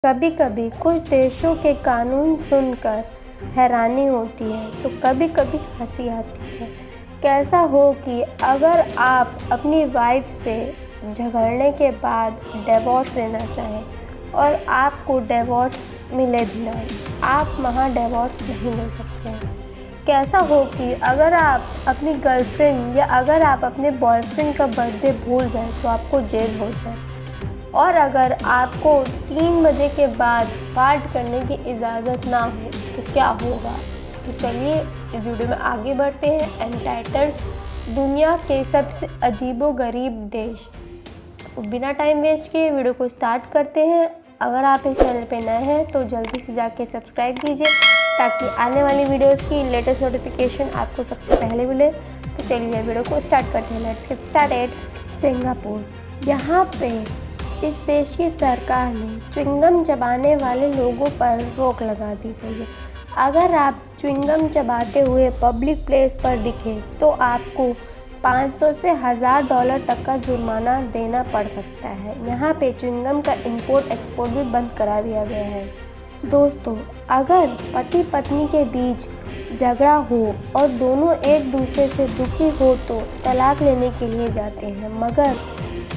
कभी कभी कुछ देशों के कानून सुनकर हैरानी होती है तो कभी कभी हंसी आती है। कैसा हो कि अगर आप अपनी वाइफ से झगड़ने के बाद डिवोर्स लेना चाहें और आपको डिवोर्स मिले भी नहीं, आप वहाँ डिवोर्स नहीं ले सकते हैं। कैसा हो कि अगर आप अपनी गर्लफ्रेंड या अगर आप अपने बॉयफ्रेंड का बर्थडे भूल जाएं तो आपको जेल हो जाए, और अगर आपको 3 बजे के बाद पार्ट करने की इजाज़त ना हो तो क्या होगा। तो चलिए इस वीडियो में आगे बढ़ते हैं। एंटाइटल्ड दुनिया के सबसे अजीबोगरीब देश। तो बिना टाइम वेस्ट किए वीडियो को स्टार्ट करते हैं। अगर आप इस चैनल पे नए हैं तो जल्दी से जाके सब्सक्राइब कीजिए ताकि आने वाली वीडियोस की लेटेस्ट नोटिफिकेशन आपको सबसे पहले मिले। तो चलिए वीडियो को स्टार्ट करते हैं। Let's get started. सिंगापुर, यहाँ पे इस देश की सरकार ने च्युइंगम चबाने वाले लोगों पर रोक लगा दी गई है। अगर आप च्युइंगम चबाते हुए पब्लिक प्लेस पर दिखे तो आपको 500 से $1000 तक का जुर्माना देना पड़ सकता है। यहाँ पे च्युइंगम का इंपोर्ट एक्सपोर्ट भी बंद करा दिया गया है। दोस्तों, अगर पति पत्नी के बीच झगड़ा हो और दोनों एक दूसरे से दुखी हो तो तलाक लेने के लिए जाते हैं, मगर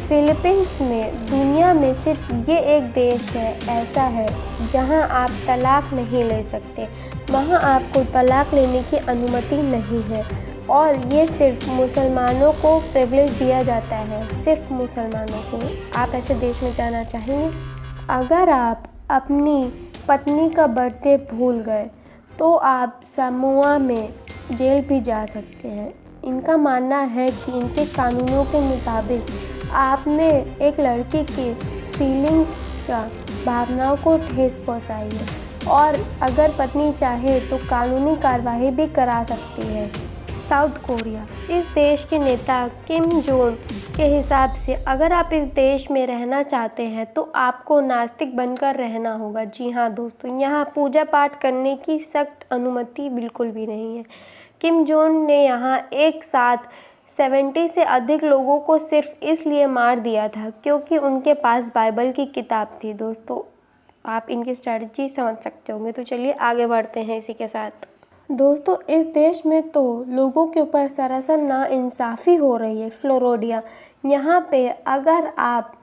फिलीपींस में दुनिया में सिर्फ ये एक देश है ऐसा है जहां आप तलाक नहीं ले सकते। वहां आपको तलाक लेने की अनुमति नहीं है और ये सिर्फ मुसलमानों को प्रिविलेज दिया जाता है, सिर्फ मुसलमानों को। आप ऐसे देश में जाना चाहेंगे? अगर आप अपनी पत्नी का बर्थडे भूल गए तो आप समोआ में जेल भी जा सकते हैं। इनका मानना है कि इनके कानूनों के मुताबिक आपने एक लड़की की फीलिंग्स का भावनाओं को ठेस पहुंचाई है और अगर पत्नी चाहे तो कानूनी कार्रवाई भी करा सकती है। साउथ कोरिया, इस देश के नेता किम जोंग के हिसाब से अगर आप इस देश में रहना चाहते हैं तो आपको नास्तिक बनकर रहना होगा। जी हाँ दोस्तों, यहाँ पूजा पाठ करने की सख्त अनुमति बिल्कुल भी नहीं है। किम जोंग ने यहाँ एक साथ 70 से अधिक लोगों को सिर्फ इसलिए मार दिया था क्योंकि उनके पास बाइबल की किताब थी। दोस्तों, आप इनकी स्ट्रैटेजी समझ सकते होंगे। तो चलिए आगे बढ़ते हैं इसी के साथ। दोस्तों, इस देश में तो लोगों के ऊपर सरासर नाइंसाफ़ी हो रही है। फ्लोरिडा, यहाँ पे अगर आप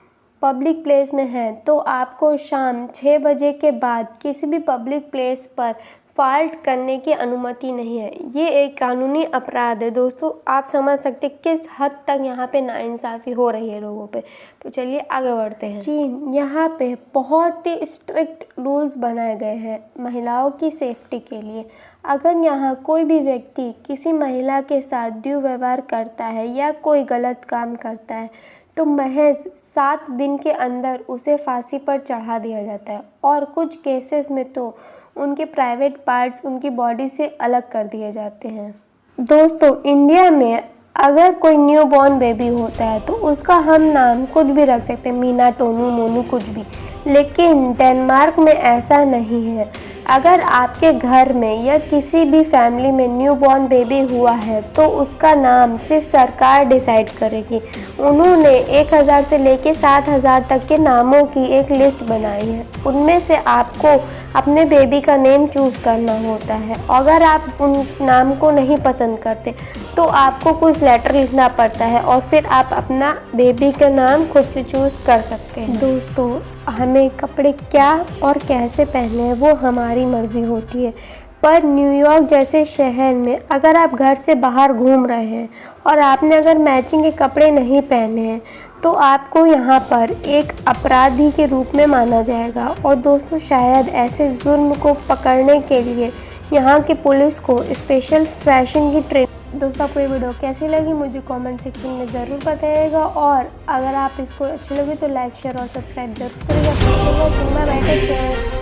पब्लिक प्लेस में हैं तो आपको शाम 6 बजे के बाद किसी भी पब्लिक प्लेस पर फाल्ट करने की अनुमति नहीं है। ये एक कानूनी अपराध है। दोस्तों, आप समझ सकते किस हद तक यहाँ पे नाइंसाफ़ी हो रही है लोगों पे। तो चलिए आगे बढ़ते हैं। चीन, यहाँ पे बहुत ही स्ट्रिक्ट रूल्स बनाए गए हैं महिलाओं की सेफ्टी के लिए। अगर यहाँ कोई भी व्यक्ति किसी महिला के साथ दुर्व्यवहार करता है या कोई गलत काम करता है तो महज 7 दिन के अंदर उसे फांसी पर चढ़ा दिया जाता है और कुछ केसेस में तो उनके प्राइवेट पार्ट्स उनकी बॉडी से अलग कर दिए जाते हैं। दोस्तों, इंडिया में अगर कोई न्यू बॉर्न बेबी होता है तो उसका हम नाम कुछ भी रख सकते हैं, मीना, टोनू, मोनू, कुछ भी। लेकिन डेनमार्क में ऐसा नहीं है। अगर आपके घर में या किसी भी फैमिली में न्यू बॉर्न बेबी हुआ है तो उसका नाम सिर्फ सरकार डिसाइड करेगी। उन्होंने 1000 से लेके 7000 तक के नामों की एक लिस्ट बनाई है। उनमें से आपको अपने बेबी का नेम चूज़ करना होता है। अगर आप उन नाम को नहीं पसंद करते तो आपको कुछ लेटर लिखना पड़ता है और फिर आप अपना बेबी का नाम खुद से चूज़ कर सकते हैं। दोस्तों, हमें कपड़े क्या और कैसे पहने हैं वो हमारी मर्ज़ी होती है, पर न्यूयॉर्क जैसे शहर में अगर आप घर से बाहर घूम रहे हैं और आपने अगर मैचिंग के कपड़े नहीं पहने हैं तो आपको यहाँ पर एक अपराधी के रूप में माना जाएगा। और दोस्तों, शायद ऐसे जुर्म को पकड़ने के लिए यहाँ की पुलिस को स्पेशल फैशन की दोस्तों, आपको ये वीडियो कैसी लगी मुझे कमेंट सेक्शन में ज़रूर बताइएगा और अगर आप इसको अच्छी लगी तो लाइक, शेयर और सब्सक्राइब जरूर करिएगा।